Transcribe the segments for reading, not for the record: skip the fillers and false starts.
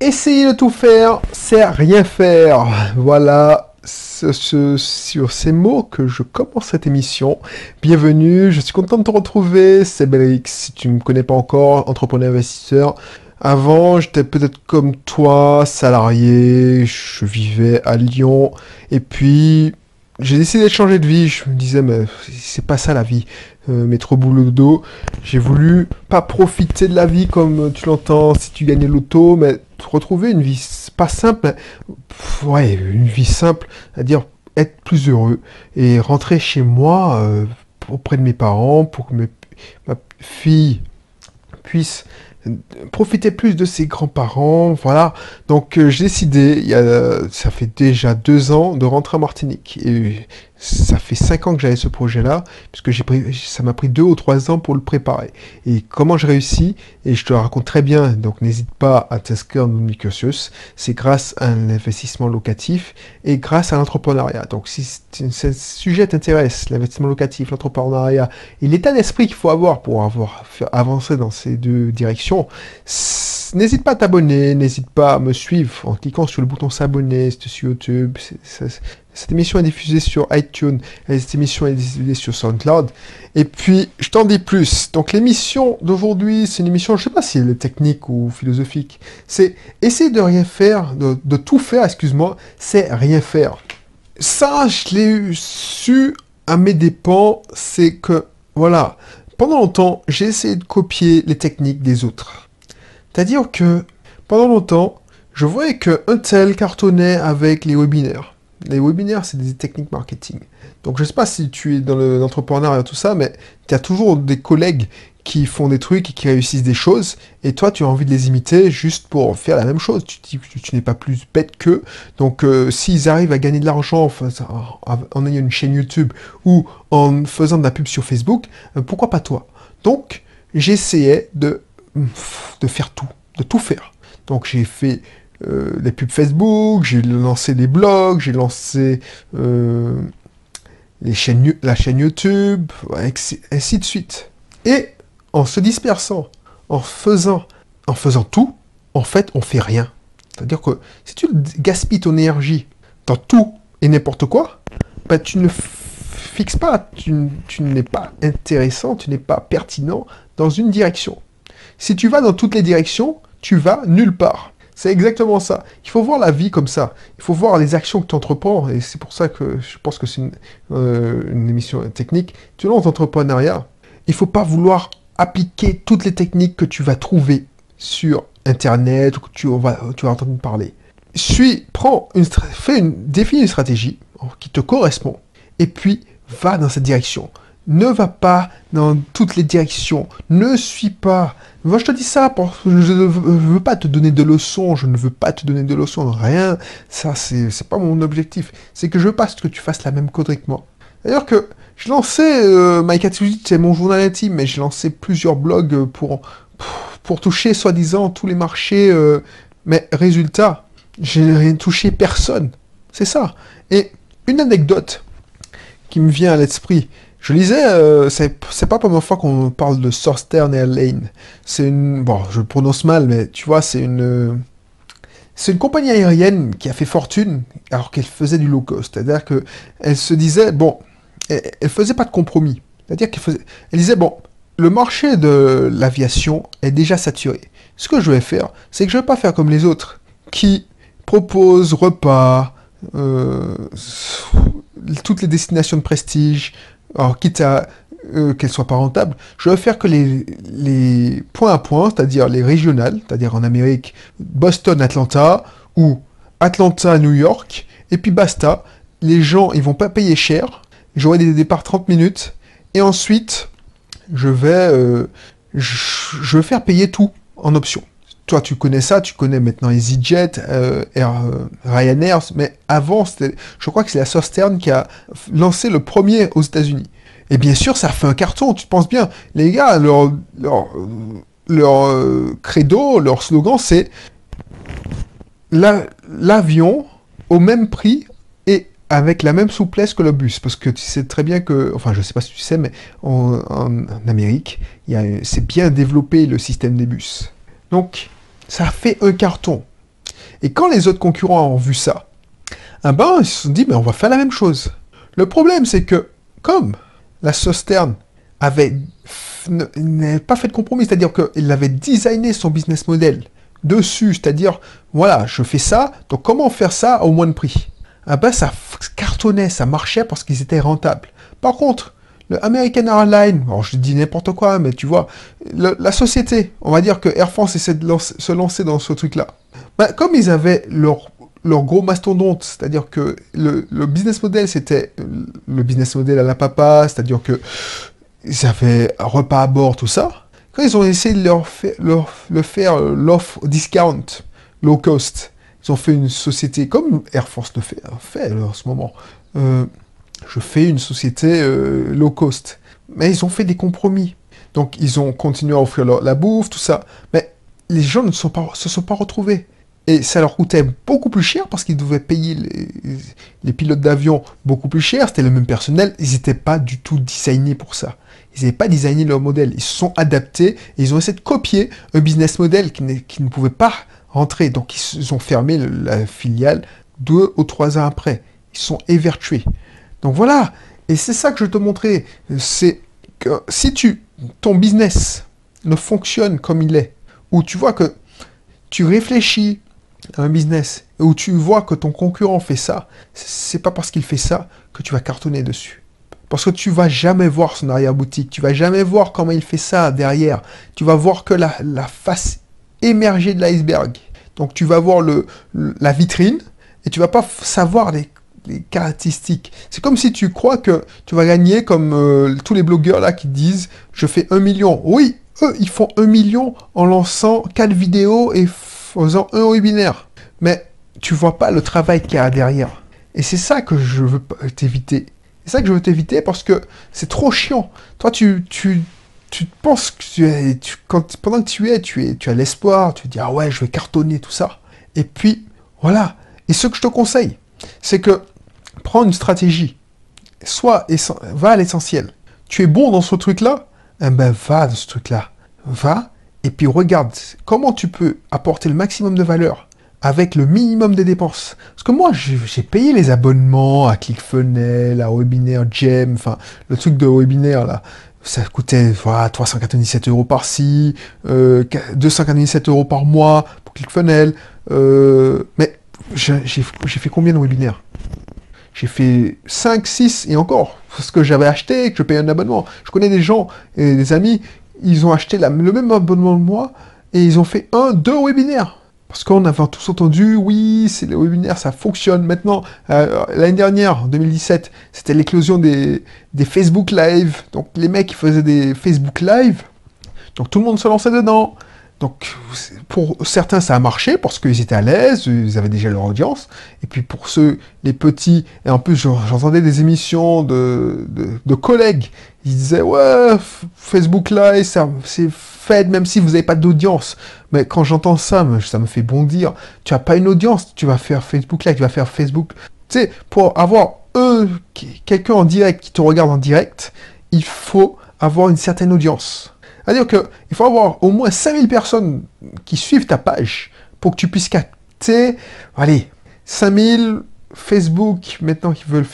Essayer de tout faire, c'est rien faire. Voilà, sur ces mots que je commence cette émission. Bienvenue, je suis content de te retrouver, c'est Belrix. Si tu ne me connais pas encore, entrepreneur investisseur. Avant, j'étais peut-être comme toi, salarié, je vivais à Lyon, et puis j'ai décidé de changer de vie. Je me disais, mais c'est pas ça la vie, mettre au boulot dodo. J'ai voulu pas profiter de la vie comme tu l'entends si tu gagnais l'auto, mais retrouver une vie pas simple, ouais, une vie simple, c'est-à-dire être plus heureux et rentrer chez moi auprès de mes parents pour que ma fille puisse profiter plus de ses grands-parents, voilà. Donc j'ai décidé, ça fait déjà 2 ans, de rentrer en Martinique. Et ça fait 5 ans que j'avais ce projet-là, puisque ça m'a pris 2 ou 3 ans pour le préparer. Et comment je réussis, et je te le raconte très bien, donc n'hésite pas à t'inscrire dans mon cursus, c'est grâce à un investissement locatif et grâce à l'entrepreneuriat. Donc si ce sujet t'intéresse, l'investissement locatif, l'entrepreneuriat, et l'état d'esprit qu'il faut avoir pour faire avancer dans ces deux directions, n'hésite pas à t'abonner, n'hésite pas à me suivre en cliquant sur le bouton s'abonner, c'est sur YouTube. Cette émission est diffusée sur iTunes, et cette émission est diffusée sur SoundCloud. Et puis, je t'en dis plus. Donc l'émission d'aujourd'hui, c'est une émission, je sais pas si elle est technique ou philosophique, c'est essayer de rien faire, de tout faire, excuse-moi, c'est rien faire. Ça, je l'ai su à mes dépens, c'est que, voilà, pendant longtemps, j'ai essayé de copier les techniques des autres. C'est-à-dire que, pendant longtemps, je voyais qu'un tel cartonnait avec les webinaires. Les webinaires, c'est des techniques marketing. Donc, je sais pas si tu es dans l'entrepreneuriat et tout ça, mais tu as toujours des collègues qui font des trucs et qui réussissent des choses, et toi, tu as envie de les imiter juste pour faire la même chose. Tu n'es pas plus bête qu'eux. Donc, s'ils arrivent à gagner de l'argent en ayant une chaîne YouTube ou en faisant de la pub sur Facebook, pourquoi pas toi? Donc, j'essayais de faire tout, de tout faire. Donc, j'ai fait les pubs Facebook, j'ai lancé des blogs, j'ai lancé la chaîne YouTube, ainsi de suite. Et en se dispersant, en faisant tout, en fait, on fait rien. C'est-à-dire que si tu gaspilles ton énergie dans tout et n'importe quoi, bah, tu ne fixes pas, tu n'es pas intéressant, tu n'es pas pertinent dans une direction. Si tu vas dans toutes les directions, tu vas nulle part. C'est exactement ça. Il faut voir la vie comme ça. Il faut voir les actions que tu entreprends. Et c'est pour ça que je pense que c'est une émission technique. Tu es dans l'entrepreneuriat. Il ne faut pas vouloir appliquer toutes les techniques que tu vas trouver sur Internet ou que tu vas entendre parler. Définis une stratégie qui te correspond et puis va dans cette direction. Ne va pas dans toutes les directions. Ne suis pas. Moi, je te dis ça parce que je ne veux pas te donner de leçons. Je ne veux pas te donner de leçons. Rien. Ça, c'est pas mon objectif. C'est que je veux pas que tu fasses la même connerie que moi. D'ailleurs que je lançais MyCat18, c'est mon journal intime, mais j'ai lancé plusieurs blogs pour toucher soi-disant tous les marchés. Mais résultat, j'ai rien touché personne. C'est ça. Et une anecdote qui me vient à l'esprit. Je lisais, c'est pas la première fois qu'on parle de Southern Airlines. Bon, je le prononce mal, mais tu vois, c'est une compagnie aérienne qui a fait fortune alors qu'elle faisait du low cost. C'est-à-dire que elle se disait, bon, elle faisait pas de compromis. C'est-à-dire elle disait, bon, le marché de l'aviation est déjà saturé. Ce que je vais faire, c'est que je vais pas faire comme les autres qui proposent repas, toutes les destinations de prestige. Alors, quitte à qu'elles soient pas rentables, je vais faire que les points à points, c'est-à-dire les régionales, c'est-à-dire en Amérique, Boston, Atlanta, ou Atlanta, New York, et puis basta. Les gens, ils vont pas payer cher, j'aurai des départs 30 minutes, et ensuite, je vais faire payer tout en option. Toi, tu connais ça, tu connais maintenant EasyJet, Ryanair, mais avant, je crois que c'est la Southern qui a lancé le premier aux États-Unis. Et bien sûr, ça fait un carton, tu te penses bien. Les gars, leur credo, leur slogan, c'est l'avion au même prix et avec la même souplesse que le bus. Parce que tu sais très bien que, enfin, je sais pas si tu sais, mais en Amérique, c'est bien développé le système des bus. Donc, ça fait un carton. Et quand les autres concurrents ont vu ça, ah ben, ils se sont dit, mais on va faire la même chose. Le problème, c'est que, comme la sauce Stern n'avait pas fait de compromis, c'est-à-dire qu'il avait designé son business model dessus, c'est-à-dire, voilà, je fais ça, donc comment faire ça au moins de prix? Ah ben, ça cartonnait, ça marchait parce qu'ils étaient rentables. Par contre, le American Airlines, alors je dis n'importe quoi, mais tu vois, la société, on va dire que Air France essaie de se lancer dans ce truc-là. Ben, comme ils avaient leur gros mastodonte, c'est-à-dire que le business model, c'était le business model à la papa, c'est-à-dire que ils avaient un repas à bord, tout ça. Quand ils ont essayé de faire l'offre discount, low cost, ils ont fait une société comme Air France le fait en ce moment. Je fais une société low cost. Mais ils ont fait des compromis. Donc ils ont continué à offrir la bouffe, tout ça. Mais les gens se sont pas retrouvés. Et ça leur coûtait beaucoup plus cher parce qu'ils devaient payer les pilotes d'avion beaucoup plus cher. C'était le même personnel. Ils n'étaient pas du tout designés pour ça. Ils n'avaient pas designé leur modèle. Ils se sont adaptés et ils ont essayé de copier un business model qui ne pouvait pas rentrer. Donc ils ont fermé la filiale 2 ou 3 ans après. Ils sont évertués. Donc voilà. Et c'est ça que je te montrais. C'est que si ton business ne fonctionne comme il est, ou tu vois que tu réfléchis à un business où tu vois que ton concurrent fait ça, c'est pas parce qu'il fait ça que tu vas cartonner dessus. Parce que tu vas jamais voir son arrière-boutique, tu vas jamais voir comment il fait ça derrière. Tu vas voir que la face émergée de l'iceberg. Donc tu vas voir la vitrine et tu vas pas savoir les caractéristiques. C'est comme si tu crois que tu vas gagner comme tous les blogueurs là qui disent je fais 1 million. Oui, eux ils font 1 million en lançant 4 vidéos et faisant un webinaire. Mais tu vois pas le travail qu'il y a derrière. Et c'est ça que je veux t'éviter. C'est ça que je veux t'éviter parce que c'est trop chiant. Toi, tu penses que pendant que tu as l'espoir, tu te dis ah ouais, je vais cartonner tout ça. Et puis voilà. Et ce que je te conseille, c'est que prends une stratégie. Va à l'essentiel. Tu es bon dans ce truc-là, eh ben va dans ce truc-là. Va. Et puis regarde comment tu peux apporter le maximum de valeur avec le minimum de dépenses. Parce que moi, j'ai payé les abonnements à ClickFunnels, à Webinaire Gem, enfin, le truc de webinaire, là, ça coûtait 397 € par-ci, 297 € par mois pour ClickFunnels. Mais j'ai fait combien de webinaires? J'ai fait 5, 6 et encore, parce que j'avais acheté, que je payais un abonnement. Je connais des gens et des amis, ils ont acheté le même abonnement que moi et ils ont fait 1, 2 webinaires. Parce qu'on avait tous entendu, oui, c'est les webinaires, ça fonctionne. Maintenant, l'année dernière, en 2017, c'était l'éclosion des Facebook Live. Donc les mecs qui faisaient des Facebook Live, donc tout le monde se lançait dedans. Donc pour certains, ça a marché parce qu'ils étaient à l'aise, ils avaient déjà leur audience. Et puis pour ceux, les petits, et en plus j'entendais des émissions de collègues, ils disaient ouais, Facebook Live, c'est fait même si vous n'avez pas d'audience. Mais quand j'entends ça, ça me fait bondir. Tu n'as pas une audience, tu vas faire Facebook Live, tu vas faire Facebook. Tu sais, pour avoir quelqu'un en direct qui te regarde en direct, il faut avoir une certaine audience. C'est-à-dire qu'il faut avoir au moins 5000 personnes qui suivent ta page pour que tu puisses capter, allez, 5000 Facebook, maintenant qu'ils veulent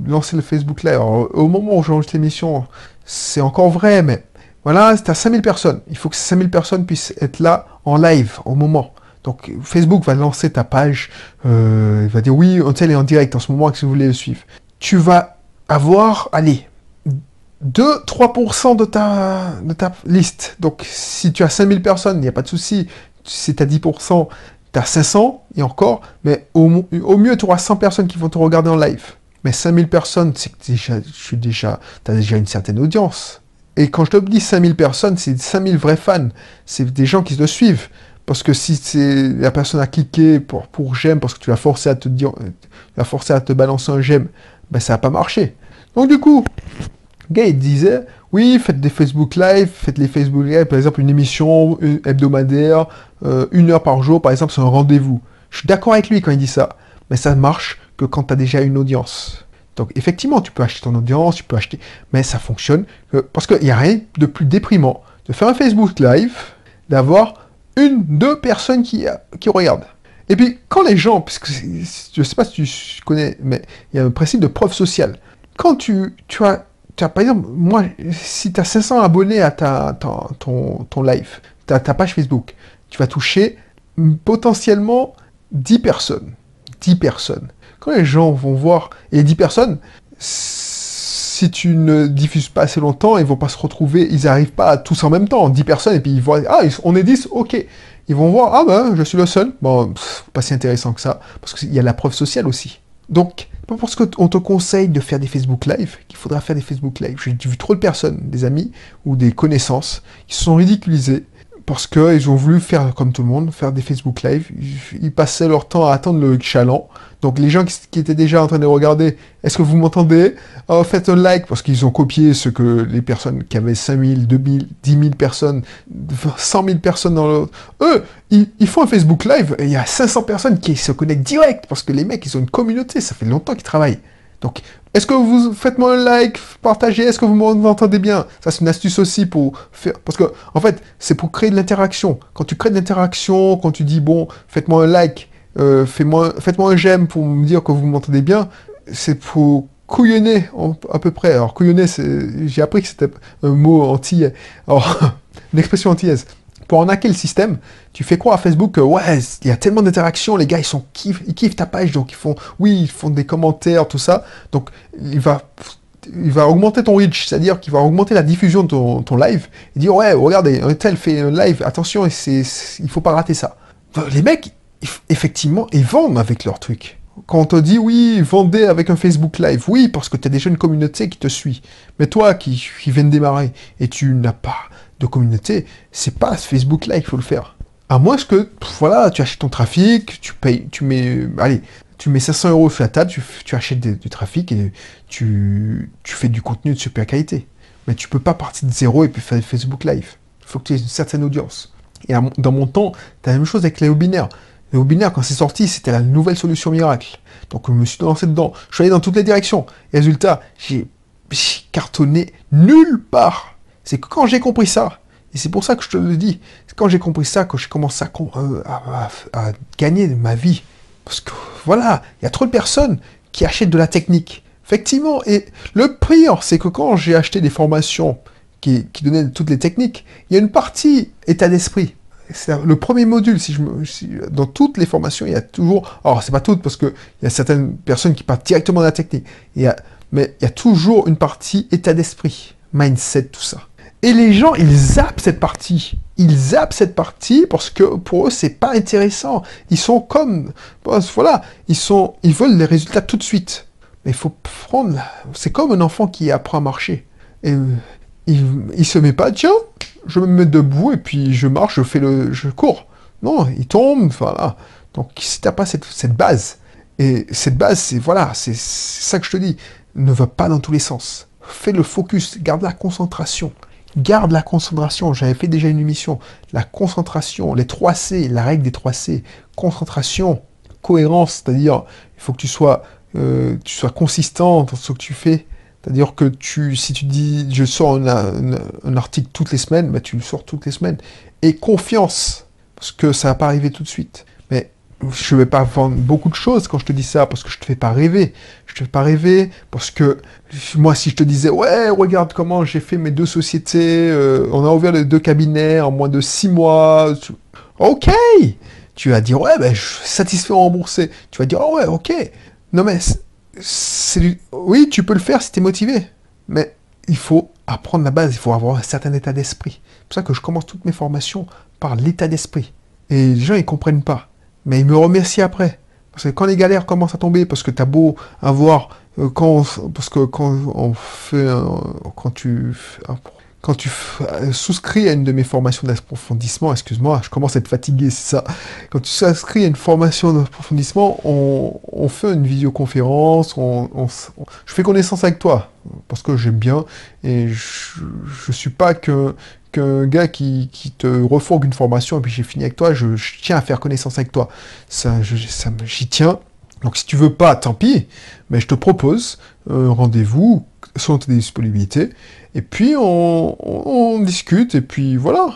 lancer le Facebook Live. Alors, au moment où j'enregistre l'émission, c'est encore vrai, mais voilà, c'est à 5000 personnes. Il faut que ces 5000 personnes puissent être là en live au moment. Donc Facebook va lancer ta page, il va dire oui, elle est en direct en ce moment, si vous voulez le suivre. Tu vas avoir, allez, 2-3% de ta liste. Donc, si tu as 5000 personnes, il n'y a pas de souci. Si tu as 10%, tu as 500, et encore. Mais au mieux, tu auras 100 personnes qui vont te regarder en live. Mais 5000 personnes, c'est que tu as déjà une certaine audience. Et quand je te dis 5000 personnes, c'est 5000 vrais fans. C'est des gens qui te suivent. Parce que si c'est la personne a cliqué pour j'aime, parce que tu l'as forcé à te balancer un j'aime, ben ça n'a pas marché. Donc du coup, le gars, il disait, oui, faites des Facebook Live, faites les Facebook Live, par exemple, une émission hebdomadaire, 1 heure par jour, par exemple, c'est un rendez-vous. Je suis d'accord avec lui quand il dit ça, mais ça marche que quand tu as déjà une audience. Donc, effectivement, tu peux acheter ton audience, mais ça fonctionne, parce qu'il n'y a rien de plus déprimant de faire un Facebook Live, d'avoir 1-2 personnes qui regardent. Et puis, quand les gens, parce que je sais pas si tu connais, mais il y a un principe de preuve sociale. Quand tu as, par exemple, moi, si tu as 500 abonnés à ton live, ta page Facebook, tu vas toucher potentiellement 10 personnes. 10 personnes. Quand les gens vont voir, et 10 personnes, si tu ne diffuses pas assez longtemps, ils vont pas se retrouver, ils n'arrivent pas tous en même temps, 10 personnes, et puis ils voient, ah, on est 10, ok. Ils vont voir, ah ben, je suis le seul. Bon, pas si intéressant que ça, parce qu'il y a la preuve sociale aussi. Donc, pas parce qu'on te conseille de faire des Facebook Live qu'il faudra faire des Facebook Live. J'ai vu trop de personnes, des amis ou des connaissances, qui se sont ridiculisés parce qu'ils ont voulu faire comme tout le monde, faire des Facebook Live. Ils passaient leur temps à attendre le chaland. Donc les gens qui étaient déjà en train de regarder, est-ce que vous m'entendez? Faites un like, parce qu'ils ont copié ce que les personnes qui avaient 5000, 2000, 10 000 personnes, 100 000 personnes dans le... Eux, ils font un Facebook Live, et il y a 500 personnes qui se connectent direct, parce que les mecs, ils ont une communauté, ça fait longtemps qu'ils travaillent. Donc, est-ce que vous faites-moi un like, partagez, est-ce que vous m'entendez bien? Ça, c'est une astuce aussi pour faire... Parce que, en fait, c'est pour créer de l'interaction. Quand tu crées de l'interaction, quand tu dis, bon, faites-moi un like, faites-moi un j'aime pour me dire que vous m'entendez bien, c'est pour couillonner à peu près. Alors, couillonner, j'ai appris que c'était un mot antillais. Alors, une expression antillaise. Pour en hacker le système, tu fais croire à Facebook que ouais, il y a tellement d'interactions, les gars ils kiffent ta page, donc ils font des commentaires, tout ça. Donc il va augmenter ton reach, c'est-à-dire qu'il va augmenter la diffusion de ton live et dire ouais, regardez, un tel fait un live, attention, il faut pas rater ça. Les mecs, effectivement, ils vendent avec leur truc. Quand on te dit oui, vendez avec un Facebook Live, oui, parce que tu as déjà une communauté qui te suit. Mais toi qui viens de démarrer et tu n'as pas de communauté, c'est pas Facebook Live qu'il faut le faire. À moins que, voilà, tu achètes ton trafic, tu payes, tu mets 500 euros sur la table, tu achètes du trafic et tu fais du contenu de super qualité. Mais tu peux pas partir de zéro et puis faire Facebook Live. Il faut que tu aies une certaine audience. Et dans mon temps, tu as la même chose avec les webinaires. Les webinaires, quand c'est sorti, c'était la nouvelle solution miracle. Donc je me suis lancé dedans. Je suis allé dans toutes les directions. Et résultat, j'ai cartonné nulle part. C'est que quand j'ai compris ça, et c'est pour ça que je te le dis, c'est quand j'ai compris ça que j'ai commencé à gagner ma vie. Parce que voilà, il y a trop de personnes qui achètent de la technique. Effectivement, et le pire, c'est que quand j'ai acheté des formations qui donnaient toutes les techniques, il y a une partie état d'esprit. C'est le premier module, dans toutes les formations, il y a toujours... Alors, c'est pas toutes, parce qu'il y a certaines personnes qui partent directement dans la technique. Mais il y a toujours une partie état d'esprit, mindset, tout ça. Et les gens, ils zappent cette partie. Ils zappent cette partie parce que pour eux, c'est pas intéressant. Ils sont comme... Voilà, ils veulent les résultats tout de suite. Mais il faut prendre... C'est comme un enfant qui apprend à marcher. Et il se met pas, tiens, je me mets debout et puis je marche, je cours. Non, il tombe, voilà. Donc si t'as pas cette base, et cette base, c'est ça que je te dis, ne va pas dans tous les sens. Fais le focus, garde la concentration. Garde la concentration, j'avais fait déjà une émission. La concentration, les 3 C, la règle des 3 C. Concentration, cohérence, c'est-à-dire, il faut que tu sois consistant dans ce que tu fais. C'est-à-dire que si tu dis, je sors un article toutes les semaines, bah, tu le sors toutes les semaines. Et confiance, parce que ça va pas arriver tout de suite. Mais je ne vais pas vendre beaucoup de choses quand je te dis ça, parce que je te fais pas rêver. Je te fais pas rêver, parce que moi, si je te disais, ouais, regarde comment j'ai fait mes 2 sociétés, on a ouvert les 2 cabinets en moins de 6 mois. Ok! Tu vas dire, ouais, ben, je suis satisfait remboursé. Tu vas dire, oh ouais, ok. Non mais... Oui, tu peux le faire si tu es motivé, mais il faut apprendre la base, il faut avoir un certain état d'esprit. C'est pour ça que je commence toutes mes formations par l'état d'esprit. Et les gens, ils comprennent pas, mais ils me remercient après. Parce que quand les galères commencent à tomber, parce que tu as beau avoir... parce que quand tu souscris à une de mes formations d'approfondissement, excuse-moi, je commence à être fatigué, c'est ça. Quand tu souscris à une formation d'approfondissement, on fait une vidéoconférence, je fais connaissance avec toi, parce que j'aime bien, et je suis pas qu'un gars qui te refourgue une formation, et puis j'ai fini avec toi, je tiens à faire connaissance avec toi. J'y tiens. Donc si tu veux pas, tant pis, mais je te propose un rendez-vous selon tes disponibilités, et puis on discute, et puis voilà.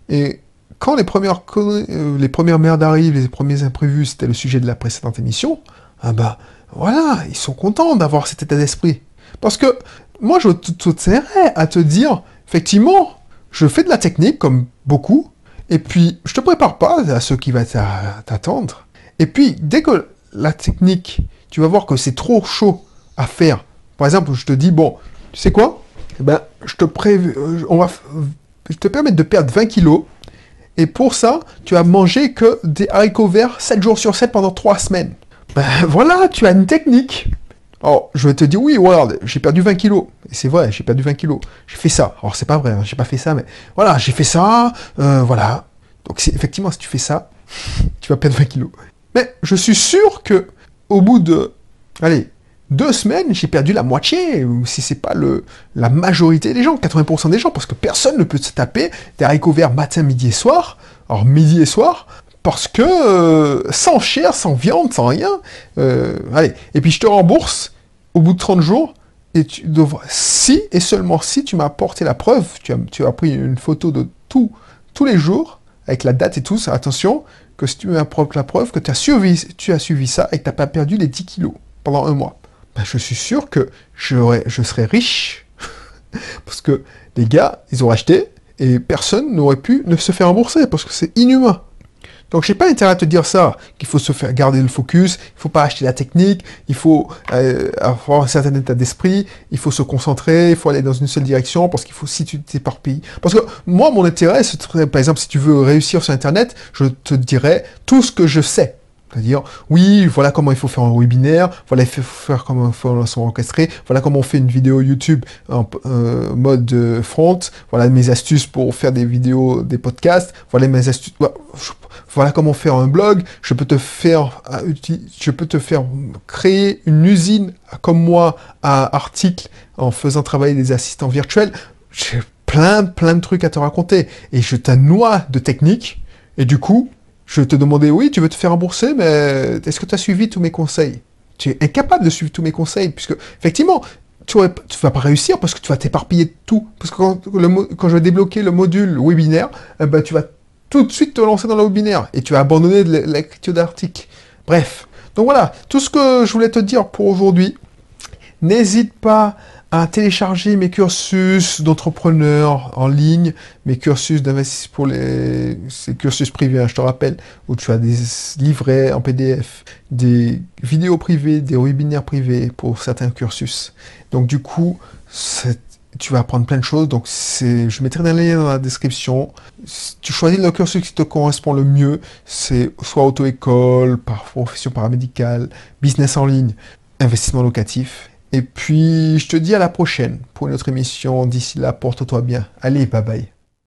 Et quand les premières merdes arrivent, les premiers imprévus, c'était le sujet de la précédente émission, ah bah voilà, ils sont contents d'avoir cet état d'esprit. Parce que moi, je tout intérêt à te dire, effectivement, je fais de la technique comme beaucoup, et puis je te prépare pas à ce qui va t'attendre. Et puis, dès que la technique, tu vas voir que c'est trop chaud à faire. Par exemple, je te dis, bon, tu sais quoi? Eh ben, je te permettre de perdre 20 kilos, et pour ça, tu vas manger que des haricots verts 7 jours sur 7 pendant 3 semaines. Ben voilà, tu as une technique. Alors, je vais te dire, oui, regarde, j'ai perdu 20 kilos. Et c'est vrai, j'ai perdu 20 kilos. J'ai fait ça. Alors, c'est pas vrai, hein, j'ai pas fait ça, mais voilà, j'ai fait ça, voilà. Donc, effectivement, si tu fais ça, tu vas perdre 20 kilos. Mais je suis sûr que, au bout de, allez, 2 semaines, j'ai perdu la moitié, ou si c'est pas la majorité des gens, 80% des gens, parce que personne ne peut se taper des haricots verts matin, midi et soir. Alors, midi et soir, parce que sans chair, sans viande, sans rien, allez, et puis je te rembourse au bout de 30 jours, et tu devras, si et seulement si tu m'as apporté la preuve, tu as pris une photo de tous les jours, avec la date et tout, ça, attention, que si tu m'as apporté la preuve que tu as suivi ça et que tu n'as pas perdu les 10 kilos pendant un mois, ben, je suis sûr que je serais riche, parce que les gars, ils ont acheté, et personne n'aurait pu ne se faire rembourser, parce que c'est inhumain. Donc, j'ai pas intérêt à te dire ça, qu'il faut se faire garder le focus, il faut pas acheter la technique, il faut avoir un certain état d'esprit, il faut se concentrer, il faut aller dans une seule direction, parce qu'il faut, si tu t'éparpilles. Parce que moi, mon intérêt, c'est, par exemple, si tu veux réussir sur Internet, je te dirais tout ce que je sais. C'est-à-dire, oui, voilà comment il faut faire un webinaire, voilà il faut faire comment il faut un son orchestré, voilà comment on fait une vidéo YouTube en mode front, voilà mes astuces pour faire des vidéos, des podcasts, voilà mes astuces, voilà comment faire un blog, je peux te faire créer une usine comme moi à articles en faisant travailler des assistants virtuels. J'ai plein de trucs à te raconter et je t'annoie de techniques et du coup, je te demandais, oui, tu veux te faire rembourser, mais est-ce que tu as suivi tous mes conseils? Tu es incapable de suivre tous mes conseils, puisque, effectivement, tu vas pas réussir parce que tu vas t'éparpiller de tout. Parce que quand je vais débloquer le module webinaire, ben, tu vas tout de suite te lancer dans le webinaire et tu vas abandonner l'écriture d'articles. Bref. Donc voilà, tout ce que je voulais te dire pour aujourd'hui. N'hésite pas à télécharger mes cursus d'entrepreneur en ligne, mes cursus d'investissement pour ces cursus privés, hein, je te rappelle, où tu as des livrets en PDF, des vidéos privées, des webinaires privés pour certains cursus. Donc du coup, tu vas apprendre plein de choses. Donc je mettrai un lien dans la description. Si tu choisis le cursus qui te correspond le mieux, c'est soit auto-école, profession paramédicale, business en ligne, investissement locatif. Et puis, je te dis à la prochaine pour une autre émission. D'ici là, porte-toi bien. Allez, bye bye.